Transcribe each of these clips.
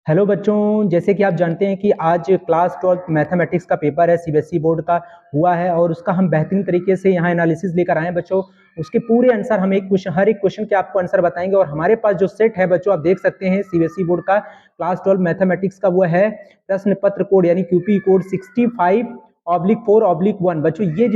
Hello बच्चों, जैसे कि आप जानते हैं कि आज क्लास 12 मैथमेटिक्स का पेपर है, सीबीएसई बोर्ड का हुआ है और उसका हम बेहतरीन तरीके से यहाँ एनालिसिस लेकर आए हैं बच्चों। उसके पूरे आंसर हम हर एक क्वेश्चन के आपको आंसर बताएंगे और हमारे पास जो सेट है बच्चों, आप देख सकते हैं सीबीएसई बोर्ड का क्लास 12 मैथमेटिक्स का वो है प्रश्न पत्र कोड यानी क्यूपी कोड 65/4/1 बच्चों। ये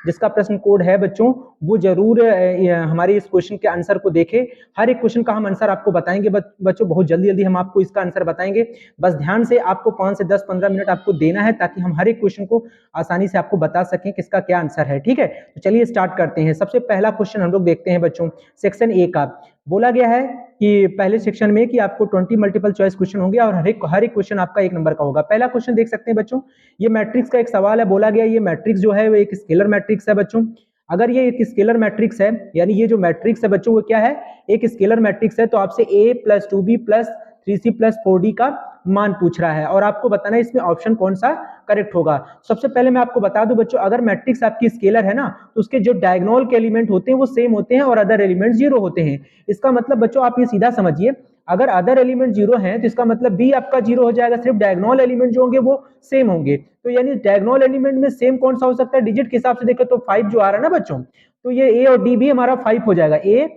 जिसका प्रश्न कोड है बच्चों, वो जरूर हमारे इस क्वेश्चन के आंसर को देखे। हर एक क्वेश्चन का हम आंसर आपको बताएंगे बच्चों, बहुत जल्दी जल्दी हम आपको इसका आंसर बताएंगे। बस ध्यान से आपको 5 से 10-15 मिनट आपको देना है ताकि हम हर एक क्वेश्चन को आसानी से आपको बता सकें किसका क्या आंसर है। ठीक है, तो चलिए स्टार्ट करते हैं। सबसे पहला क्वेश्चन हम लोग देखते हैं बच्चों, सेक्शन ए का। बोला गया है कि पहले सेक्शन में कि आपको 20 मल्टीपल चॉइस क्वेश्चन होंगे और हर एक क्वेश्चन आपका 1 नंबर का होगा। पहला क्वेश्चन देख सकते हैं बच्चों, ये मैट्रिक्स का एक सवाल है। बोला गया ये मैट्रिक्स जो है वो एक स्केलर मैट्रिक्स है बच्चों। अगर ये एक स्केलर मैट्रिक्स है, यानी ये जो मैट्रिक्स है बच्चों वो क्या है, एक स्केलर मैट्रिक्स है, तो आपसे a plus 2b plus 3c plus 4d का मान पूछ रहा है और आपको बताना है इसमें ऑप्शन कौन सा करेक्ट होगा। सबसे पहले मैं आपको बता दूं बच्चों, अगर मैट्रिक्स आपकी स्केलर है ना, तो उसके जो डायगोनल के एलिमेंट होते हैं वो सेम होते हैं और अदर एलिमेंट जीरो होते हैं। इसका मतलब बच्चों आप ये सीधा समझिए, अगर अदर एलिमेंट जीरो हैं तो इसका मतलब बी आपका जीरो हो जाएगा, सिर्फ डायगोनल एलिमेंट जो होंगे वो सेम होंगे। तो यानी डायगोनल एलिमेंट में सेम कौन सा हो सकता है, डिजिट के हिसाब से देखें तो 5 जो आ रहा है ना बच्चों, तो ये ए और डी भी हमारा 5 हो जाएगा। ए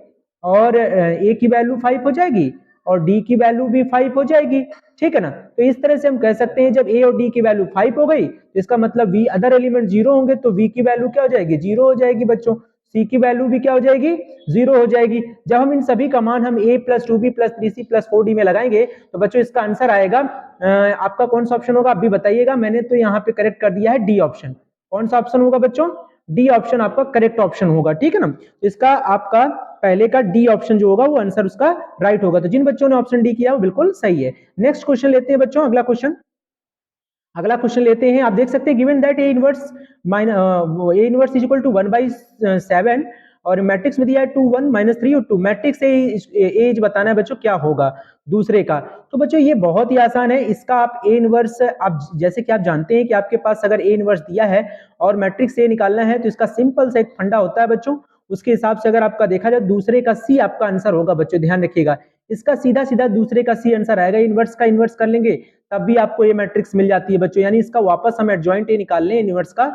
और ए की वैल्यू 5 हो जाएगी और डी की वैल्यू भी 5 हो जाएगी। ठीक है ना, तो इस तरह से हम कह सकते हैं जब ए और डी की वैल्यू 5 हो गई तो इसका मतलब वी अदर एलिमेंट जीरो होंगे, तो वी की वैल्यू क्या हो जाएगी, जीरो हो जाएगी बच्चों। सी की वैल्यू भी क्या हो जाएगी, जीरो हो जाएगी। जब हम इन सभी का मान हम a plus 2b plus 3c plus 4d में लगाएंगे तो बच्चों इसका आंसर आएगा, आपका कौन सा ऑप्शन होगा आप भी बताइएगा। मैंने तो यहाँ पे करेक्ट कर दिया है डी ऑप्शन। कौन सा ऑप्शन होगा बच्चों, डी ऑप्शन आपका करेक्ट ऑप्शन होगा। ठीक है ना, तो इसका आपका पहले का डी ऑप्शन जो होगा वो आंसर उसका राइट होगा। तो जिन बच्चों ने ऑप्शन डी किया वो बिल्कुल सही है। नेक्स्ट क्वेश्चन लेते हैं बच्चों, अगला क्वेश्चन लेते हैं। आप देख सकते हैं given that A inverse is equal to 1/7 और मैट्रिक्स में दिया है 2 1 -3 और 2। मैट्रिक्स से एज बताना है बच्चों क्या होगा दूसरे का। तो बच्चों ये बहुत ही आसान है, इसका आप ए इनवर्स, आप जैसे कि आप जानते हैं कि आपके पास अगर ए इनवर्स दिया है और मैट्रिक्स से निकालना है तो इसका सिंपल सा एक फंडा होता है बच्चों। उसके हिसाब से अगर आपका देखा जाए दूसरे का सी आपका आंसर होगा बच्चों, ध्यान रखिएगा। इसका सीधा सीधा दूसरे का सी आंसर आएगा। इनवर्स का इनवर्स कर लेंगे तब भी आपको ये मैट्रिक्स मिल जाती है बच्चों, यानी इसका वापस हम एडजॉइंट ए निकाल लें इनवर्स का,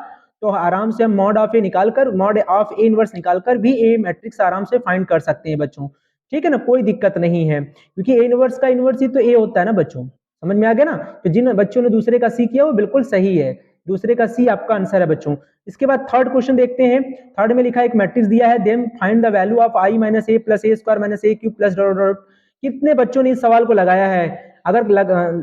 तो आराम से हम मॉड ऑफ ए निकालकर, मॉड ऑफ ए इनवर्स निकालकर भी ए मैट्रिक्स आराम से फाइंड कर सकते हैं बच्चों। ठीक है ना, कोई दिक्कत नहीं है क्योंकि ए इनवर्स का इनवर्स ही तो ए होता है ना बच्चों। समझ में आ गया ना, तो जिन बच्चों ने दूसरे का सी किया वो बिल्कुल सही है, दूसरे का सी आपका आंसर है बच्चों। इसके बाद थर्ड क्वेश्चन देखते हैं। थर्ड में लिखा है एक मैट्रिक्स दिया है, then find the value of I minus A plus A square minus A cube plus dot dot. कितने बच्चों ने इस सवाल को लगाया है, अगर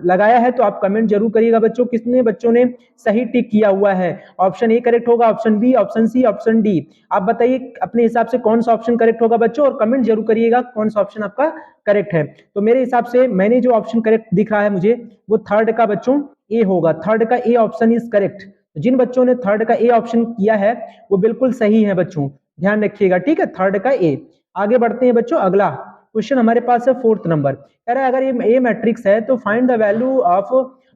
लगाया है तो आप कमेंट जरूर करिएगा बच्चों। कितने बच्चों ने सही टिक किया हुआ है, ऑप्शन ए करेक्ट होगा, option B, option C, option D. आप बताइए अपने हिसाब से कौन सा ऑप्शन करेक्ट होगा बच्चों और कमेंट जरूर करिएगा कौन सा ऑप्शन आपका करेक्ट है। तो मेरे हिसाब से मैंने जो ऑप्शन करेक्ट दिख रहा है मुझे वो थर्ड का बच्चों ए होगा, थर्ड का ए ऑप्शन इज करेक्ट। जिन बच्चों ने थर्ड का ए ऑप्शन किया है वो बिल्कुल सही है बच्चों, ध्यान रखिएगा। ठीक है, थर्ड का ए। आगे बढ़ते हैं बच्चों, अगला क्वेश्चन हमारे पास है 4th नंबर। कह रहा है अगर ये ए मैट्रिक्स है तो find the value of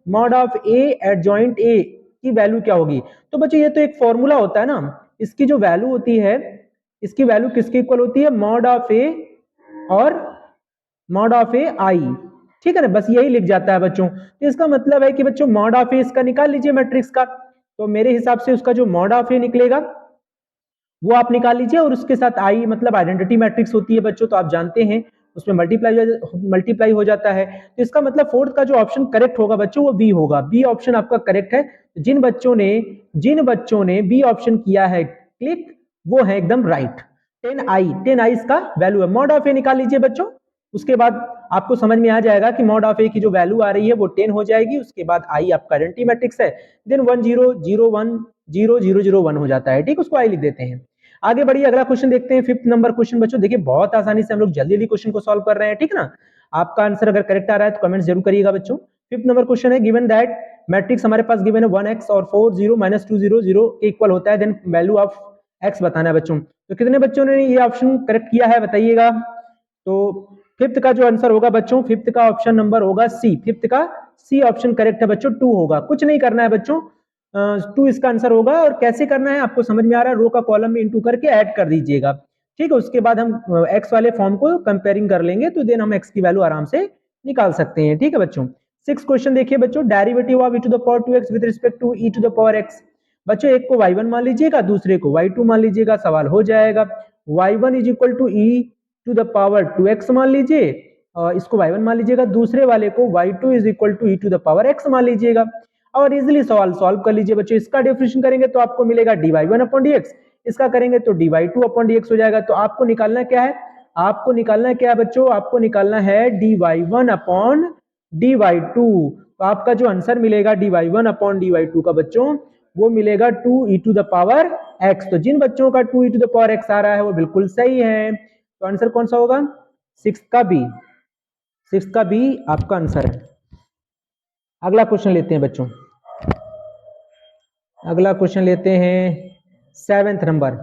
mod of A adjoint A की वैल्यू क्या होगी। तो बच्चों ये तो एक फॉर्मूला होता है ना, इसकी जो वैल्यू होती है, इसकी वैल्यू किसके इक्वल होती है, मॉड ऑफ ए और मॉड ऑफ ए आई। ठीक है ना, बस यही लिख जाता है बच्चों। तो इसका मतलब है कि बच्चों मॉड ऑफ ए इसका निकाल लीजिए मैट्रिक्स का, तो मेरे हिसाब से उसका जो मॉड ऑफ ए निकलेगा वो आप निकाल लीजिए और उसके साथ आई मतलब आइडेंटिटी मैट्रिक्स होती है बच्चों, तो आप जानते हैं उसमें मल्टीप्लाई हो जाता है। तो इसका मतलब फोर्थ का जो ऑप्शन करेक्ट होगा बच्चों वो बी होगा, बी ऑप्शन आपका करेक्ट है। जिन बच्चों ने बी ऑप्शन किया है क्लिक, वो है एकदम राइट। 10i इसका वैल्यू है, मॉड ऑफ ए निकाल लीजिए बच्चों। उसके बाद आपको समझ में आ जाएगा कि मॉड ऑफ ए की जो वैल्यू आ रही है वो 10 हो जाएगी। उसके बाद आई आपका आइडेंटिटी मैट्रिक्स है, देन 1 0 0 1 0 0 0 1 हो जाता है। ठीक, उसको आई लिख देते हैं। आगे बढ़िए, अगला क्वेश्चन देखते हैं, 5th नंबर क्वेश्चन बच्चों। देखिए बहुत आसानी से हम लोग जल्दी जल्दी क्वेश्चन को सॉल्व कर रहे हैं। ठीक ना, आपका आंसर अगर करेक्ट आ रहा है तो कमेंट जरूर करिएगा बच्चों। 5th नंबर क्वेश्चन है, गिवन दैट मैट्रिक्स हमारे पास गिवन है 1x और 4 0 -2 0 0 के इक्वल होता है, देन वैल्यू ऑफ x बताना है बच्चों। तो कितने बच्चों ने ये ऑप्शन करेक्ट किया है बताइएगा। तो 5th का जो आंसर होगा बच्चों, 5th का ऑप्शन नंबर होगा सी, 5th का सी ऑप्शन करेक्ट है बच्चों। 2 होगा, कुछ नहीं करना है बच्चों, 2 इसका आंसर होगा। और कैसे करना है आपको समझ में आ रहा है, रो का कॉलम में इंटू करके ऐड कर दीजिएगा। ठीक है, उसके बाद हम एक्स वाले फॉर्म को कंपेयरिंग कर लेंगे तो देन हम एक्स की वैल्यू आराम से निकाल सकते हैं। ठीक है बच्चों, 6 क्वेश्चन देखिए बच्चों, derivative of e to the power 2x with respect to e to the power x। बच्चों एक को y1 मान लीजिएगा, दूसरे को y2 मान लीजिएगा, सवाल हो जाएगा। y1 is equal to e to the power 2x मान लीजिए, और इसको y1 मान लीजिएगा, दूसरे वाले को y2 is equal to e to the power x मान लीजिएगा और इजिली सवाल सॉल्व कर लीजिए बच्चों। इसका डिफरेंशिएशन करेंगे तो आपको मिलेगा dy1 अपॉन dx, इसका करेंगे तो dy2 अपॉन dx हो जाएगा। तो आपको निकालना क्या है, आपको निकालना क्या है बच्चों, आपको निकालना है dy1 अपॉन dy2। तो आपका जो आंसर मिलेगा dy1 अपॉन dy2 का बच्चों वो मिलेगा 2e to the power x। तो जिन बच्चों का 2e to the power x आ रहा है वो बिल्कुल सही है। तो आंसर कौन सा होगा, 6 का बी, 6 का बी आपका आंसर है। अगला क्वेश्चन लेते हैं बच्चों, अगला क्वेश्चन लेते हैं 7th नंबर।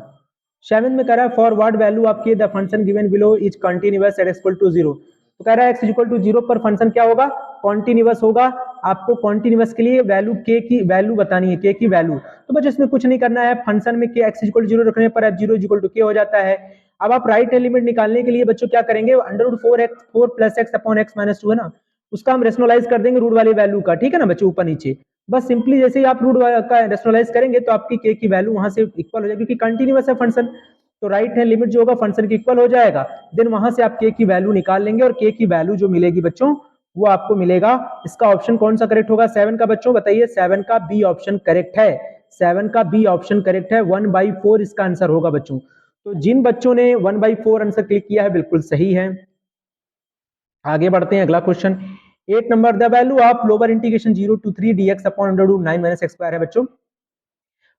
7th में कह रहा है फॉर व्हाट वैल्यू आपके the function given below is continuous at equal to 0। तो कह रहा है x इक्वल टू 0 पर फंक्शन क्या होगा, कॉन्टिन्यूअस होगा। आपको कॉन्टिन्यूअस के लिए वैल्यू k की वैल्यू बतानी है, k की वैल्यू। तो बच्चों इसमें कुछ नहीं करना है, फंक्शन में k x इक्वल टू 0 रखने पर f0 इक्वल टू k हो जाता है। अब आप राइट हैंड लिमिट निकालने के लिए बच्चों क्या करेंगे, √4 plus x upon x minus 2 है ना, उसका हम रेशनलाइज कर देंगे रूट वाली वैल्यू का। ठीक है ना बच्चों, ऊपर नीचे बस सिंपली जैसे ही आप रूट का रेशनलाइज करेंगे तो आपकी k की वैल्यू वहां से इक्वल हो जाएगी, क्योंकि कंटीन्यूअस है फंक्शन। तो राइट हैंड लिमिट जो होगा फंक्शन की इक्वल हो जाएगा, देन वहां से आप k की वैल्यू निकाल लेंगे और k की वैल्यू जो मिलेगी बच्चों वो आपको मिलेगा। इसका ऑप्शन कौन सा करेक्ट होगा, 7 का बच्चों बताइए, 7 का बी ऑप्शन करेक्ट है, 7 का बी ऑप्शन करेक्ट है, 1/4 इसका आंसर होगा बच्चों। तो जिन बच्चों ने 1/4 आंसर क्लिक किया है बिल्कुल सही है। आगे बढ़ते हैं, अगला question 8 number, the value of lower integration 0 to 3 dx upon √9 - x square है बच्चों।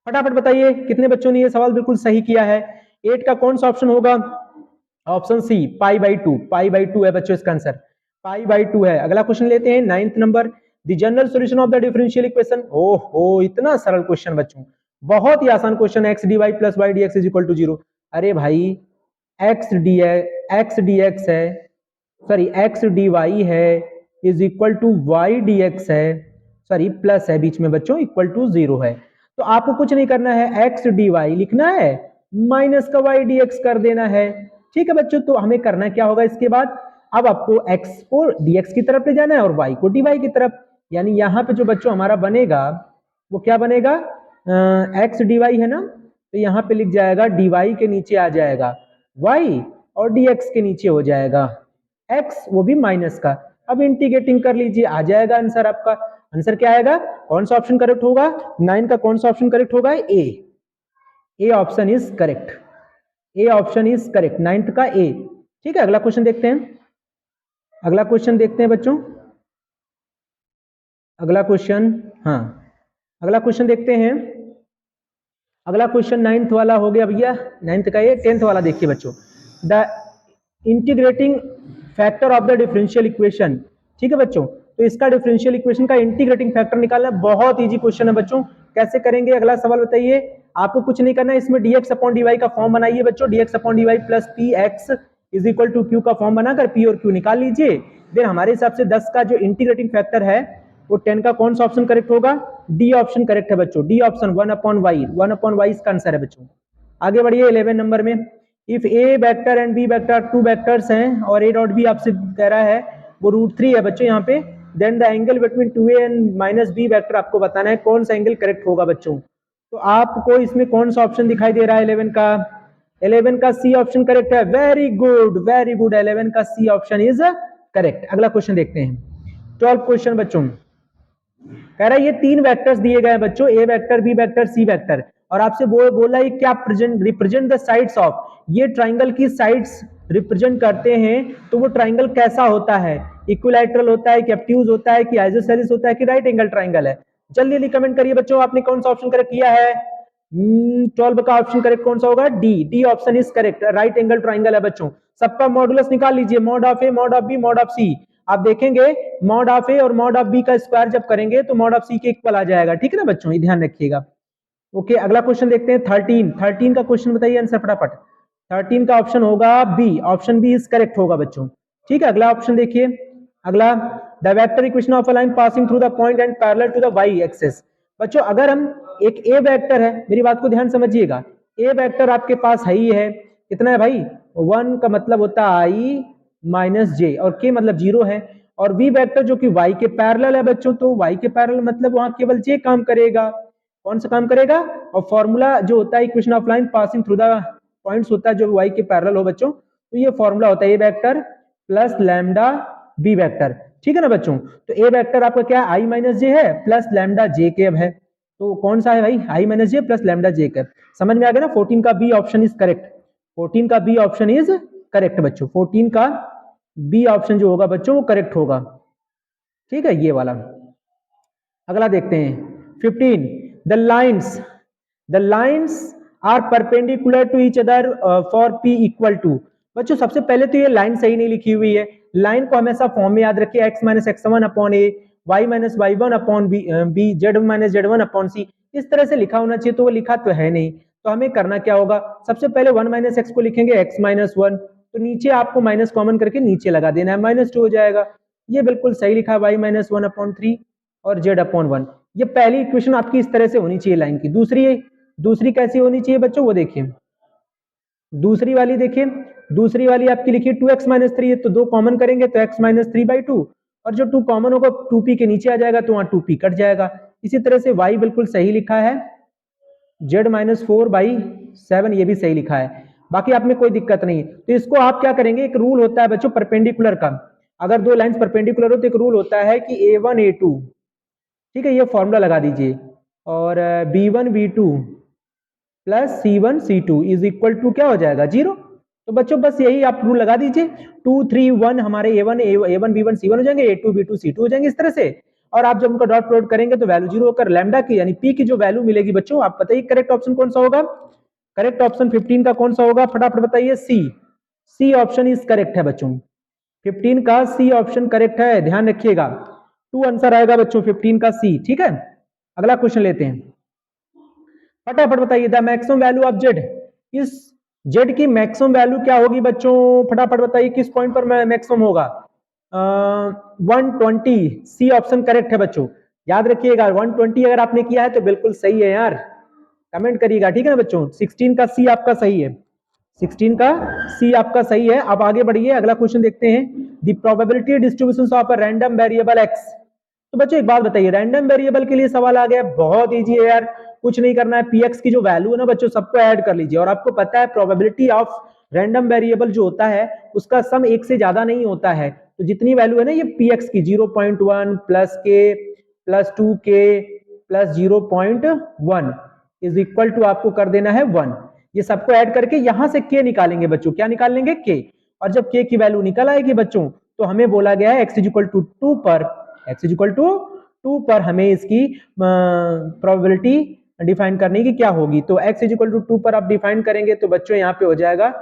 फटाफट बताइए कितने बच्चों ने ये सवाल बिल्कुल सही किया है। 8 का कौन सा ऑप्शन होगा, ऑप्शन सी π/2, π/2 है बच्चों इसका आंसर, π/2 है। अगला क्वेश्चन लेते हैं 9th number, the general solution of the differential equation. ओहो इतना सरल क्वेश्चन बच्चों, बहुत ही आसान question, x dy plus y dx is equal to 0। अरे भाई x dx है, सॉरी x dy है is equal to y dx है, सॉरी प्लस है बीच में बच्चों, इक्वल टू 0 है। तो आपको कुछ नहीं करना है, x dy लिखना है, माइनस का y dx कर देना है। ठीक है बच्चों, तो हमें करना क्या होगा इसके बाद, अब आपको x को dx की तरफ ले जाना है और y को dy की तरफ, यानी यहाँ पे जो बच्चों हमारा बनेगा वो क्या बनेगा, x dy है ना, तो यहाँ पे लिख जाएगा dy के नीचे आ जाएगा y और dx के नीचे हो जाएगा x, वो भी माइनस का। अब इंटीग्रेटिंग कर लीजिए, आ जाएगा आंसर आपका। आंसर क्या आएगा, कौन सा ऑप्शन करेक्ट होगा, 9 का कौन सा ऑप्शन करेक्ट होगा, A option is correct, A option is correct, 9th का ए। ठीक है, अगला क्वेश्चन देखते हैं, अगला क्वेश्चन देखते हैं बच्चों, अगला क्वेश्चन, हाँ अगला क्वेश्चन देखते हैं। अगला क्वेश्चन 9th वाला हो गया भैया, 9th का ये। 10th वाला देखिए बच्चों, the integrating factor of the differential equation. ठीक है बच्चों, तो इसका डिफरेंशियल इक्वेशन का इंटीग्रेटिंग फैक्टर निकालना बहुत इजी क्वेश्चन है बच्चों। कैसे करेंगे, अगला सवाल बताइए। आपको कुछ नहीं करना है, इसमें dx अपॉन dy का फॉर्म बनाइए बच्चों, dx upon dy plus px is equal to q का फॉर्म बनाकर p और q निकाल लीजिए। देन हमारे हिसाब से 10 का जो इंटीग्रेटिंग फैक्टर है वो 10 का कौन सा ऑप्शन करेक्ट होगा, डी ऑप्शन करेक्ट है बच्चों, डी ऑप्शन 1/y इसका आंसर है बच्चों। आगे बढ़िए 11 नंबर में, if A vector and B vector 2 vectors हैं और ए डॉट बी आपसे कह रहा है वो √3 है बच्चों यहाँ पे, then the angle between 2a and -b vector आपको बताना है कौन सा एंगल करेक्ट होगा बच्चों। तो आपको इसमें कौन सा ऑप्शन दिखाई दे रहा है, 11 का सी ऑप्शन करेक्ट है। वेरी गुड 11 का सी ऑप्शन इज करेक्ट। अगला क्वेश्चन देखते हैं 12 क्वेश्चन बच्चों, कह रहा है ये 3 वेक्टर्स दिए गए हैं बच्चों, A vector B vector C vector, और आपसे बोला ये क्या रिप्रेजेंट द साइड्स ऑफ, ये ट्राइंगल की साइड्स रिप्रेजेंट करते हैं। तो वो ट्राइंगल कैसा होता है, इक्विलैटरल होता है कि ऑब्ट्यूज होता है कि आइसोसेलेस होता है कि राइट एंगल ट्राइंगल है। जल्दी जल्दी कमेंट करिए बच्चों, आपने कौन सा ऑप्शन करेक्ट किया है। 12 का ऑप्शन करेक्ट कौन सा होगा, D option is correct, right angle triangle है बच्चों। सबका मॉडुलस निकाल लीजिए, mod of A mod of B mod of C. आप देखेंगे मॉड ऑफ ए और मॉड ऑफ बी का स्क्वायर जब करेंगे तो मॉड ऑफ सी के इक्वल आ जाएगा। ठीक है ना बच्चों, ये ध्यान रखिएगा। ओके, अगला क्वेश्चन देखते हैं 13 का क्वेश्चन बताइए आंसर फटाफट। 13 का ऑप्शन होगा B, option B is correct होगा बच्चों। ठीक है, अगला ऑप्शन देखिए, अगला the vector equation of a line passing through the point and parallel to the Y axis. बच्चों अगर हम एक ए वेक्टर है, मेरी बात को ध्यान समझिएगा, ए वेक्टर आपके पास है ही है, कितना है भाई 1 का मतलब होता है i - j और k मतलब 0 है, और v वेक्टर जो कि y के पैरेलल है बच्चों, तो y के पैरेलल मतलब वहां केवल j काम करेगा। कौन सा काम करेगा? और फॉर्मूला जो होता है equation of line passing through the points होता है जो y के पैरेलल हो बच्चों, तो ये फॉर्मूला होता है a vector plus lambda b vector. ठीक है ना बच्चों? तो a वेक्टर आपका क्या है? i माइनस जे है प्लस लैम्डा जे कैब है। तो कौन सा है भाई? i minus J plus lambda J cab. समझ में आ गया ना? 14 का बी ऑप्शन इज करेक्ट। 14 का बी ऑप्शन इज करेक्ट बच्चों। 14 का बी ऑप्शन जो होगा बच्चों वो करेक्ट होगा। ठीक है, ये वाला। अगला देखते हैं 15। The lines are perpendicular to each other for p equal to. बच्चों सबसे पहले तो ये लाइन सही नहीं लिखी हुई है। लाइन को हमेशा फॉर्म में याद रखिए, x minus x1 upon A, y minus y1 upon B, z minus z1 upon C, इस तरह से लिखा होना चाहिए, तो वो लिखा तो है नहीं। तो हमें करना क्या होगा? सबसे पहले 1 माइनस एक्स को लिखेंगे x माइनस 1, तो नीचे आपको माइनस कॉमन करके नीचे लगा देना है, -2 हो जाएगा। ये बिल्कुल सही लिखा है, y माइनस 1 अपॉन 3 और z अपॉन 1। ये पहली इक्वेशन आपकी इस तरह से होनी चाहिए लाइन की। दूसरी कैसी होनी चाहिए बच्चों, वो देखिए। दूसरी वाली देखिए, दूसरी वाली आपकी लिखिए 2x माइनस 3 है, तो 2 कॉमन करेंगे तो x माइनस 3/2, और जो 2 कॉमन होगा 2p के नीचे आ जाएगा तो वहां 2p कट जाएगा। इसी तरह से y बिल्कुल सही लिखा है, z माइनस 4/7 ये भी सही लिखा है, बाकी आप में कोई दिक्कत नहीं। तो इसको आप क्या करेंगे, एक रूल होता है बच्चों परपेंडिकुलर का। अगर दो लाइंस परपेंडिकुलर हो तो एक रूल होता है कि a1 a2, ठीक है, ये फॉर्मूला लगा दीजिए, और b1 b2 plus c1 c2 is equal to क्या हो जाएगा? 0। तो बच्चों बस यही आप रूल लगा दीजिए, 2 3 1 हमारे a1 b1 c1 हो जाएंगे, a2 b2 c2 हो जाएंगे, इस तरह से। और आप जब उनका डॉट प्रोडक्ट करेंगे तो वैल्यू 0 होकर लैम्डा की यानी p की जो वैल्यू मिलेगी बच्चों, आप बताइए करेक्ट ऑप्शन कौन सा होगा? करेक्ट ऑप्शन 15 का कौन सा होगा? फटाफट बताइए। सी ऑप्शन इज करेक्ट है बच्चों। 15 का सी ऑप्शन करेक्ट है, ध्यान रखिएगा। 2 आंसर आएगा बच्चों 15 का सी। ठीक है, अगला क्वेश्चन लेते हैं, फटाफट बताइए। The maximum value of Z, इस जेड की मैक्सिमम वैल्यू क्या होगी बच्चों? फटाफट बताइए किस पॉइंट पर मैक्सिमम होगा? 120। सी ऑप्शन करेक्ट है बच्चों, याद रखिएगा। 120 अगर आपने किया है तो बिल्कुल सही है यार, कमेंट करिएगा। ठीक है ना बच्चों? 16 का सी आपका सही है, 16 का सी आपका सही है। अब आगे बढ़िए, अगला क्वेश्चन देखते हैं। The probability distribution of a random variable x. तो बच्चों एक बात बताइए, रैंडम वेरिएबल के लिए सवाल आ गया, बहुत इजी है यार, कुछ नहीं करना है। px की जो वैल्यू है ना बच्चों, सबको ऐड कर लीजिए। और आपको पता है प्रोबेबिलिटी ऑफ रैंडम वेरिएबल जो होता है उसका सम 1 से ज्यादा नहीं होता है। तो जितनी वैल्यू है ना ये px की 0.1 plus k plus 2k plus 0.1 is equal to आपको कर देना है 1। ये सबको ऐड करके यहां से k निकालेंगे बच्चों, क्या निकालेंगे? k। और जब k की वैल्यू निकल आएगी बच्चों, तो हमें बोला गया है x इक्वल टू 2 पर, x इक्वल टू 2 पर हमें इसकी प्रोबेबिलिटी डिफाइन करने की क्या होगी? तो x इक्वल टू 2 पर आप डिफाइन करेंगे तो बच्चों यहाँ पे हो जाएगा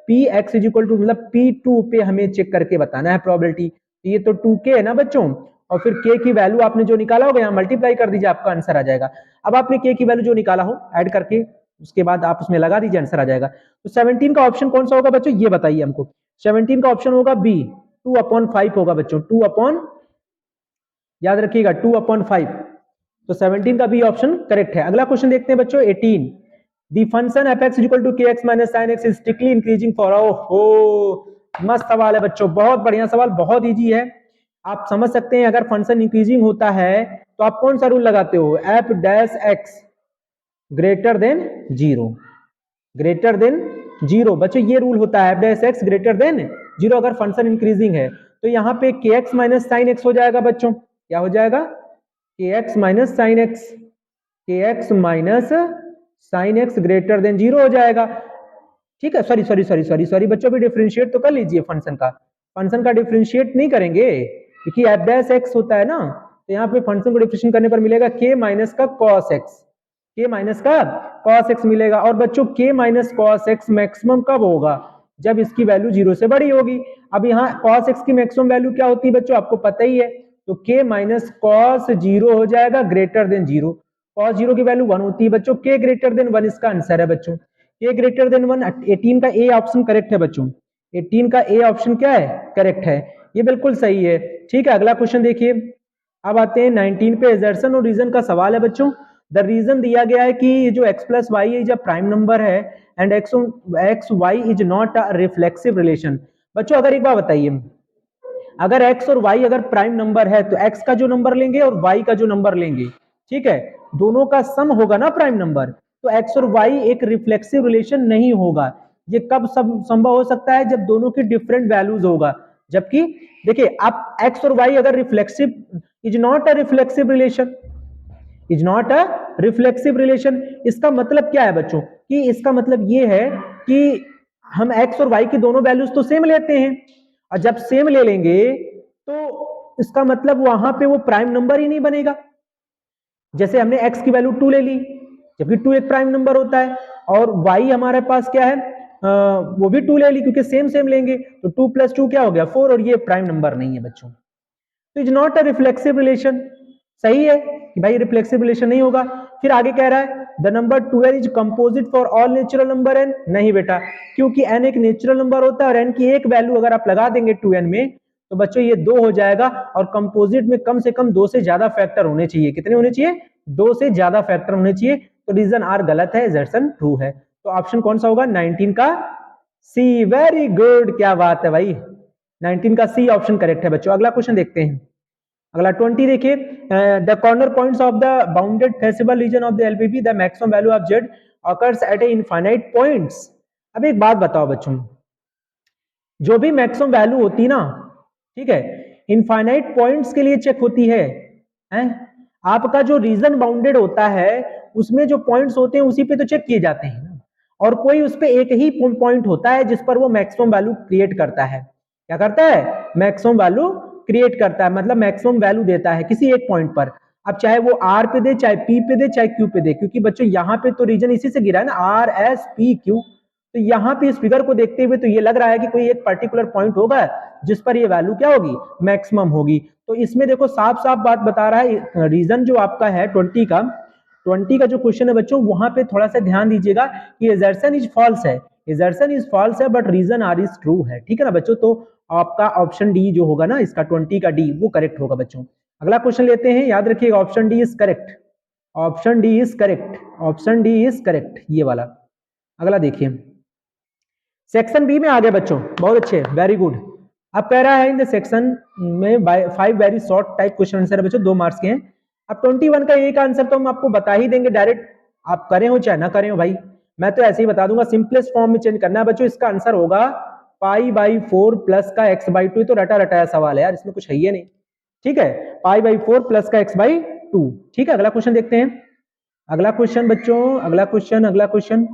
p x इक्वल टू, मतलब p2 पे हमें चेक करके बताना है प्रोबेबिलिटी। ये तो 2k है ना बच्चों, और फिर k की वैल्यू आपने जो निकाला होगा यहाँ मल्टीप्लाई कर दीजिए, आपका आंसर आ जाएगा। अब आपने k की वैल्यू जो निकाला हो ऐड करके उसके बाद आप उसमें लगा दीजिए, आंसर आ जाएगा। तो 17 का ऑप्शन कौन सा होगा बच्चों, ये बताइए हमको। 17 का ऑप्शन होगा बी, 2/5 होगा बच्चों, 2 अपॉन, याद रखिएगा 2/5। तो 17 का बी ऑप्शन करेक्ट है। अगला क्वेश्चन देखते हैं बच्चों 18। The function f(x) equal to kx minus sin x is strictly increasing for, ओहो मस्त सवाल है बच्चों, बहुत बढ़िया सवाल, बहुत इजी है। आप समझ सकते हैं अगर फंक्शन इंक्रीजिंग होता है तो आप कौन सा रूल लगाते हो? f(x) greater than 0, greater than 0 बच्चों, ये रूल होता है f(x) ग्रेटर देन 0 अगर फंक्शन इंक्रीजिंग है। तो यहाँ पे kx माइनस साइन एक्स हो जाएगा बच्चों, क्या हो जाएगा? kx minus sine x, kx minus sine x greater than 0 हो जाएगा। ठीक है, सॉरी बच्चों, भी डिफरेंशिएट तो कर लीजिए फंक्शन का। फंक्शन का डिफरेंशिएट नहीं करेंगे क्योंकि f(x) होता है ना, तो यहाँ पे फंक्शन को डिफरेंशिएट करने पर मिलेगा k माइनस का cos x, k माइनस का cos x मिलेगा। और बच्चों k minus cos x maximum कब होगा? जब इसकी वैल्यू 0 से बड़ी होगी। अब यहाँ cos x की मैक्सिमम वैल्यू क्या होती है बच्चों, आपको पता ही है। तो k माइनस cos 0 हो जाएगा ग्रेटर देन 0। cos 0 की वैल्यू 1 होती है बच्चों, k ग्रेटर देन 1 इसका आंसर है बच्चों, k ग्रेटर देन 1। 18 का ए ऑप्शन करेक्ट है बच्चों, 18 का ए ऑप्शन क्या है? करेक्ट है, ये बिल्कुल सही है। ठीक है, अगला क्वेश्चन देखिए। अब आते हैं 19 पे, एजर्शन और रीजन का सवाल है बच्चों। द रीजन दिया गया है कि जो x plus Y is a prime number है and X Y is not a reflexive relation. बच्चों अगर एक बार बताइए, अगर x और y अगर प्राइम नंबर है तो x का जो नंबर लेंगे और y का जो नंबर लेंगे, ठीक है, दोनों का सम होगा ना प्राइम नंबर, तो x और y एक रिफ्लेक्सिव रिलेशन नहीं होगा। ये कब संभव हो सकता है? जब दोनों की डिफरेंट वैल्यूज होगा। जबकि देखिए आप x और y अगर reflexive, is not a reflexive relation, is not a reflexive relation. इसका मतलब क्या है बच्चों? कि इसका मतलब ये है कि हम x और y की दोनों वैल्यूज तो सेम लेते हैं, और जब सेम ले लेंगे तो इसका मतलब वहां पे वो प्राइम नंबर ही नहीं बनेगा। जैसे हमने x की वैल्यू 2 ले ली, जबकि 2 एक प्राइम नंबर होता है, और y हमारे पास क्या है, वो भी 2 ले ली, क्योंकि सेम सेम लेंगे, तो 2 + 2 क्या हो गया 4, और ये प्राइम नंबर नहीं है बच्चों। तो is not a reflexive relation. सही है कि भाई रिफ्लेक्सिव रिलेशन नहीं होगा। फिर आगे कह रहा है the number 12 is composite for all natural number n। नहीं बेटा, क्योंकि n एक नेचुरल नंबर होता है और n की एक वैल्यू अगर आप लगा देंगे 2n में, तो बच्चों ये 2 हो जाएगा, और कंपोजिट में कम से कम 2 से ज्यादा फैक्टर होने चाहिए। कितने होने चाहिए? 2 से ज्यादा फैक्टर होने चाहिए। तो रीजन आर गलत है, असर्शन ट्रू है। तो ऑप्शन कौन सा होगा? 19 का सी। वेरी गुड, क्या बात है भाई, 19 का सी ऑप्शन करेक्ट है बच्चों। अगला क्वेश्चन देखते हैं। अगला 20 देखिए, the corner points of the bounded feasible region of the LPP, the maximum value of Z occurs at a infinite points. अब एक बात बताओ बच्चों, जो भी मैक्सिमम वैल्यू होती ना, ठीक है, इनफाइनाइट पॉइंट्स के लिए चेक होती है, हैं? आपका जो रीजन बाउंडेड होता है उसमें जो पॉइंट्स होते हैं उसी पे तो चेक किए जाते हैं, और कोई उस पे एक ही पॉइंट होता है जिस पर वो मैक्सिमम वैल्यू क्रिएट करता है। क्या करता है? मैक्सिमम वैल्यू क्रिएट करता है, मतलब मैक्सिमम वैल्यू देता है किसी एक पॉइंट पर। अब चाहे वो आर पे दे, चाहे पी पे दे, चाहे क्यू पे दे, क्योंकि बच्चों यहाँ पे तो रीजन इसी से गिरा है ना, आर एस पी क्यू। तो यहाँ पे इस फिगर को देखते हुए तो ये लग रहा है कि कोई एक पर्टिकुलर पॉइंट होगा जिस पर ये वैल्यू क्या होगी? मैक्सिमम होगी। तो इसमें देखो साफ साफ बात बता रहा है, रीजन जो आपका है 20 का जो क्वेश्चन है बच्चों, वहां पे थोड़ा सा ध्यान दीजिएगा कि assertion इज फॉल्स है, assertion इज फॉल्स है, but reason R is true है। ठीक है ना बच्चों? तो आपका ऑप्शन डी जो होगा ना, इसका 20 का डी, वो करेक्ट होगा बच्चों। अगला क्वेश्चन लेते हैं, याद रखिएगा option D is correct, option D is correct, option D is correct, ये वाला। अगला देखिए, सेक्शन बी में आ गए बच्चों, बहुत अच्छे, वेरी गुड। अब कह रहा है इन द सेक्शन में 5 very short type question answer है बच्चों, 2 मार्क्स के हैं। अब 21 का एक आंसर तो हम आपको बता ही देंगे डायरेक्ट, आप करें हो चाहे ना करें हो भाई, मैं तो ऐसे ही बता दूंगा, सिंपलेस्ट फॉर्म में चेंज करना है बच्चों। इसका आंसर होगा π/4 प्लस का x/2। तो रटा रटाया सवाल है यार, इसमें कुछ है ही नहीं। ठीक है, π/4 प्लस का x/2। ठीक है, अगला क्वेश्चन देखते हैं। अगला क्वेश्चन बच्चों, अगला क्वेश्चन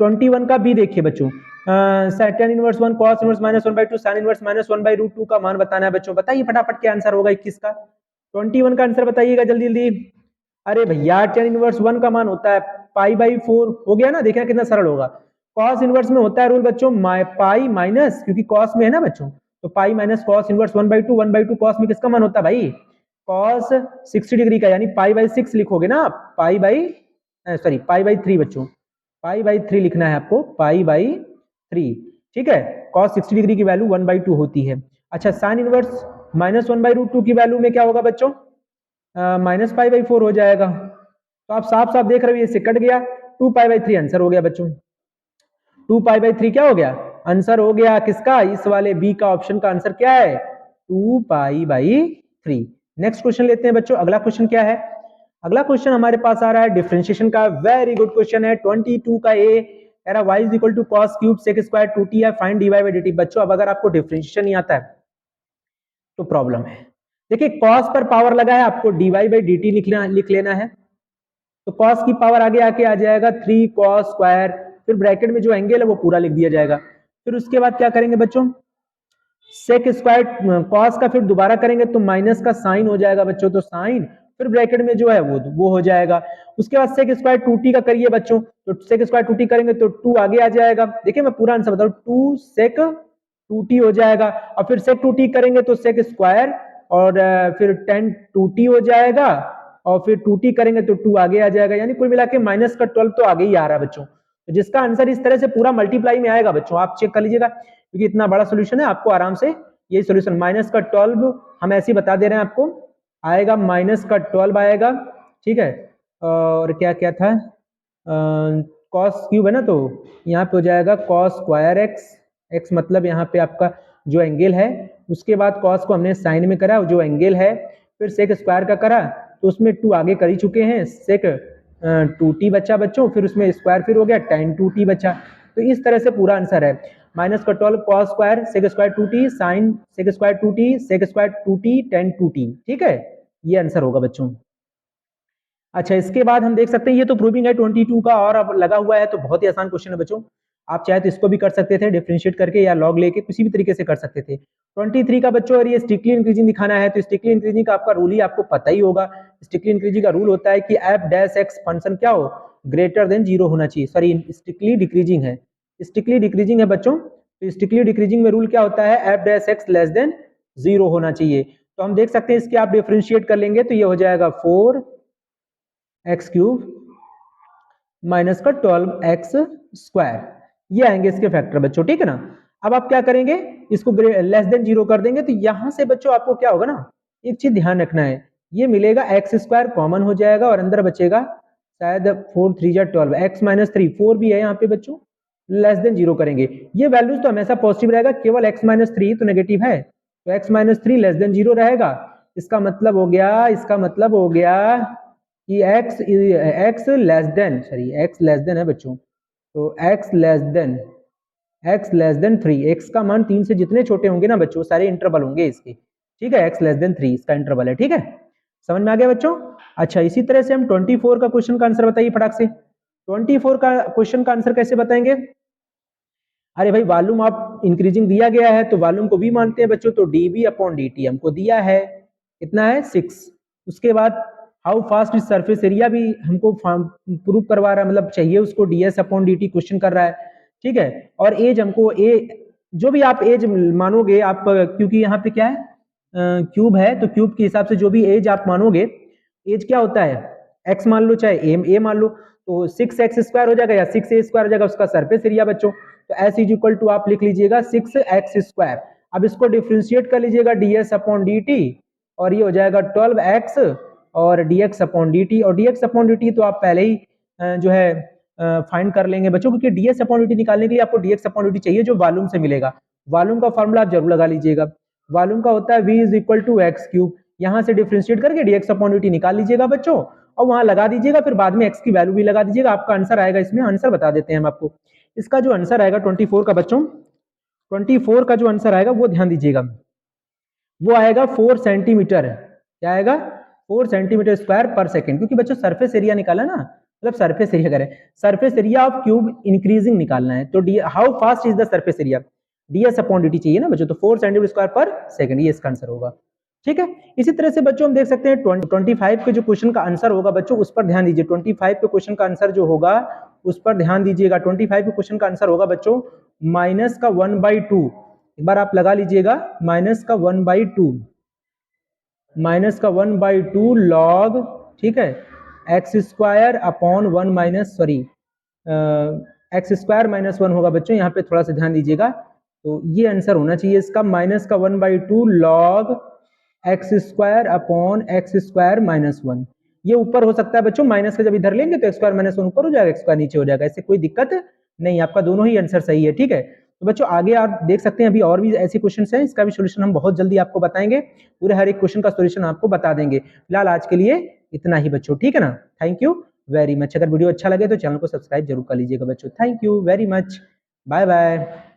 21 का बी देखिए बच्चों, tan inverse 1 cos inverse -1/2 sin inverse -1/√2 का मान बताना है बच्चों। बताइए फटाफट क्या आंसर होगा 21 का। 21 का आंसर बताइएगा जल्दी जल्दी। अरे भैया tan इनवर्स 1 का मान होता है π/4, हो गया ना, देखना कितना सरल होगा। cos इनवर्स में होता है रूल बच्चों पाई माइनस, क्योंकि cos में है ना बच्चों, तो pi minus cos inverse 1/2 cos में किसका मान होता है भाई? cos 60 डिग्री का, यानी π/6 लिखोगे ना आप, π/3 बच्चों, π/3 लिखना है आपको, π/3। ठीक है, cos 60 डिग्री की वैल्यू 1/2 होती है। अच्छा, sin इनवर्स -1/√2 की वैल्यू में क्या होगा बच्चों? -π/4 हो जाएगा। तो आप साफ साफ देख रहे हो ये से कट गया, 2π/3 आंसर हो गया बच्चों। 2π/3 क्या हो गया? आंसर हो गया किसका? इस वाले बी का ऑप्शन का आंसर क्या है? 2π/3। नेक्स्ट क्वेश्चन लेते हैं बच्चों। अगला क्वेश्चन क्या है? अगला क्वेश्चन हमारे पास आ रहा है डिफरेंशिएशन का, वेरी गुड क्वेश्चन है। 22 का ए कह रहा y = cos³ sec² 2t है, फाइंड dy/dt। बच्चों अब अगर आपको डिफरेंशिएशन नहीं आता है तो प्रॉब्लम है। देखिए cos पर पावर लगा है, आपको dy/dt लिख लेना है। तो cos की पावर आगे आके आ जाएगा 3 cos², फिर ब्रैकेट में जो एंगल है वो पूरा लिख दिया जाएगा। फिर उसके बाद क्या करेंगे बच्चों? sec² cos का फिर दोबारा करेंगे तो माइनस का साइन हो जाएगा बच्चों, तो साइन, फिर ब्रैकेट में जो है वो हो जाएगा। उसके बाद sec² 2t का करिए बच्चों, तो sec² 2t करेंगे तो 2 आगे आ जाएगा। देखिए मैं पूरा आंसर बताऊं, 2 sec 2t हो जाएगा, और फिर sec 2t करेंगे तो sec², और फिर tan 2t हो जाएगा, और फिर 2t करेंगे तो 2 आगे आ जाएगा, यानी कुल मिला के -12 तो आगे ही आ रहा है बच्चों। तो जिसका आंसर इस तरह से पूरा मल्टीप्लाई में आएगा बच्चों, आप चेक कर लीजिएगा, क्योंकि इतना बड़ा सोल्यूशन है, आपको आराम से ये सोल्यूशन -12 हम ऐसे ही बता दे रहे हैं आपको, आएगा -12 आएगा। ठीक है, और क्या क्या था, cos³ है ना, तो यहाँ पे हो जाएगा cos² x, x मतलब यहाँ पे आपका जो एंगल है, उसके बाद कॉस को हमने साइन में करा जो एंगल है, फिर सेक स्क्वायर का करा तो उसमें 2 आगे कर ही चुके हैं, सेक 2t बचा बच्चों, फिर उसमें स्क्वायर फिर हो गया tan 2t बचा। तो इस तरह से पूरा आंसर है माइनस का 12 cos square sec square 2t sine sec square 2t sec square 2t tan 2t। ठीक है, ये आंसर होगा बच्चों। अच्छा, इसके बाद हम देख सकते हैं ये तो प्रूविंग है 22 का और अब लगा हुआ है, तो बहुत ही आसान क्वेश्चन है बच्चों। आप चाहे तो इसको भी कर सकते थे डिफरेंशिएट करके या लॉग लेके, किसी भी तरीके से कर सकते थे। 23 का बच्चों, और ये स्ट्रिक्टली इंक्रीजिंग दिखाना है तो स्ट्रिक्टली इंक्रीजिंग का आपका रूल ही आपको पता ही होगा। स्ट्रिक्टली इंक्रीजिंग का रूल होता है कि एफ डैश एक्स फंक्शन क्या हो, ग्रेटर देन 0 होना चाहिए। सॉरी, स्ट्रिक्टली डिक्रीजिंग है, स्ट्रिक्टली डिक्रीजिंग है बच्चों। तो स्ट्रिक्टली डिक्रीजिंग में रूल क्या होता है, F dash x less than 0 होना चाहिए। तो हम देख सकते हैं इसके आप डिफरेंशिएट कर लेंगे तो ये हो जाएगा 4x क्यूब माइनस का 12x स्क्वायर, ये आएंगे इसके फैक्टर बच्चों। ठीक है ना। अब आप क्या करेंगे, इसको लेस देन 0 कर देंगे तो यहां से बच्चों आपको क्या होगा ना, एक चीज ध्यान रखना है, ये मिलेगा x स्क्वायर कॉमन हो जाएगा और अंदर बचेगा शायद 4 3 जा 12 x माइनस 3 4 भी है यहाँ पे बच्चों, लेस देन 0 करेंगे। ये वैल्यूज तो हमेशा पॉजिटिव रहेगा, केवल x माइनस 3 तो नेगेटिव है, तो x माइनस 3 लेस देन 0 रहेगा। इसका मतलब हो गया कि x लेस देन है बच्चों, तो x लेस देन 3, x का मान 3 से जितने छोटे होंगे ना बच्चों, सारे इंटरवल होंगे इसके। ठीक है, x लेस देन 3 इसका इंटरवल है। ठीक है, समझ में आ गया बच्चों। अच्छा, इसी तरह से हम 24 का क्वेश्चन का आंसर बताइए फटाक से। 24 का क्वेश्चन का आंसर कैसे बताएंगे, अरे भाई वॉल्यूम आप इंक्रीजिंग दिया गया है तो वॉल्यूम को भी मानते हैं बच्चों, तो dv अपॉन dt हमको दिया है, कितना है 6। उसके बाद how fast is surface area भी हमको प्रूव करवा रहा है, मतलब चाहिए उसको ds अपॉन dt क्वेश्चन कर रहा है। ठीक है, और एज हमको जो भी आप एज मानोगे आप, क्योंकि यहाँ पे क्या है क्यूब है, तो क्यूब के हिसाब से जो भी एज आप मानोगे, एज क्या होता है x मान लो चाहे a मान लो, तो 6x स्क्वायर हो जाएगा या 6a स्क्वायर हो जाएगा उसका सरफेस एरिया बच्चों। तो s इज इक्वल टू आप लिख लीजिएगा 6x स्क्वायर। अब इसको डिफ्रेंशिएट कर लीजिएगा ds अपॉन dt, और ये हो जाएगा 12x और dx अपॉन dt, और dx अपॉन dt तो आप पहले ही जो है फाइंड कर लेंगे बच्चों, क्योंकि ds अपॉन dt निकालने के लिए आपको dx अपॉन dt चाहिए जो वॉल्यूम से मिलेगा। वॉल्यूम का फॉर्मूला आप जरूर लगा लीजिएगा, वॉल्यूम का होता है v is equal to x cube, यहाँ से डिफ्रेंशिएट करके dx अपॉन dt निकाल लीजिएगा बच्चों, और वहां लगा दीजिएगा, फिर बाद में x की वैल्यू भी लगा दीजिएगा, आपका आंसर आएगा। इसमें आंसर बता देते हैं हम आपको, इसका जो आंसर आएगा 24 का बच्चों, 24 का जो आंसर आएगा वो ध्यान दीजिएगा, वो आएगा 4 सेंटीमीटर। क्या आएगा, 4 सेंटीमीटर स्क्वायर पर सेकेंड, क्योंकि बच्चों सरफेस एरिया निकाला ना, मतलब सरफेस एरिया करें, surface area of cube increasing निकालना है, तो how fast is the surface area, ds upon dt चाहिए ना बच्चों, तो 4 सेंटीमीटर स्क्वायर पर सेकंड, ये इसका आंसर होगा। ठीक है, इसी तरह से बच्चों हम देख सकते हैं 25 के जो क्वेश्चन का आंसर होगा बच्चों, उस पर ध्यान दीजिए। 25 के क्वेश्चन का आंसर जो होगा उस पर ध्यान दीजिएगा। 25 के क्वेश्चन का आंसर होगा बच्चों माइनस का 1/2, एक बार आप लगा लीजिएगा, माइनस का 1/2 लॉग, ठीक है, x square upon 1 minus sorry x square minus 1 होगा बच्चों, यहाँ पे थोड़ा सा ध्यान दीजिएगा। तो ये आंसर होना चाहिए इसका, माइनस का 1/2 log x square upon x square minus 1। ये ऊपर हो सकता है बच्चों, माइनस का जब इधर लेंगे तो एक्स स्क्वायर माइनस 1 ऊपर हो जाएगा, एक्स स्क्वायर नीचे हो जाएगा, इससे कोई दिक्कत नहीं, आपका दोनों ही आंसर सही है। ठीक है, तो बच्चों आगे आप देख सकते हैं अभी और भी ऐसे क्वेश्चंस हैं, इसका भी सॉल्यूशन हम बहुत जल्दी आपको बताएंगे, पूरे हर एक क्वेश्चन का सॉल्यूशन आपको बता देंगे। फिलहाल आज के लिए इतना ही बच्चों, ठीक है ना। Thank you very much. अगर वीडियो अच्छा लगे तो चैनल को सब्सक्राइब जरूर कर लीजिएगा बच्चों। Thank you very much, bye bye.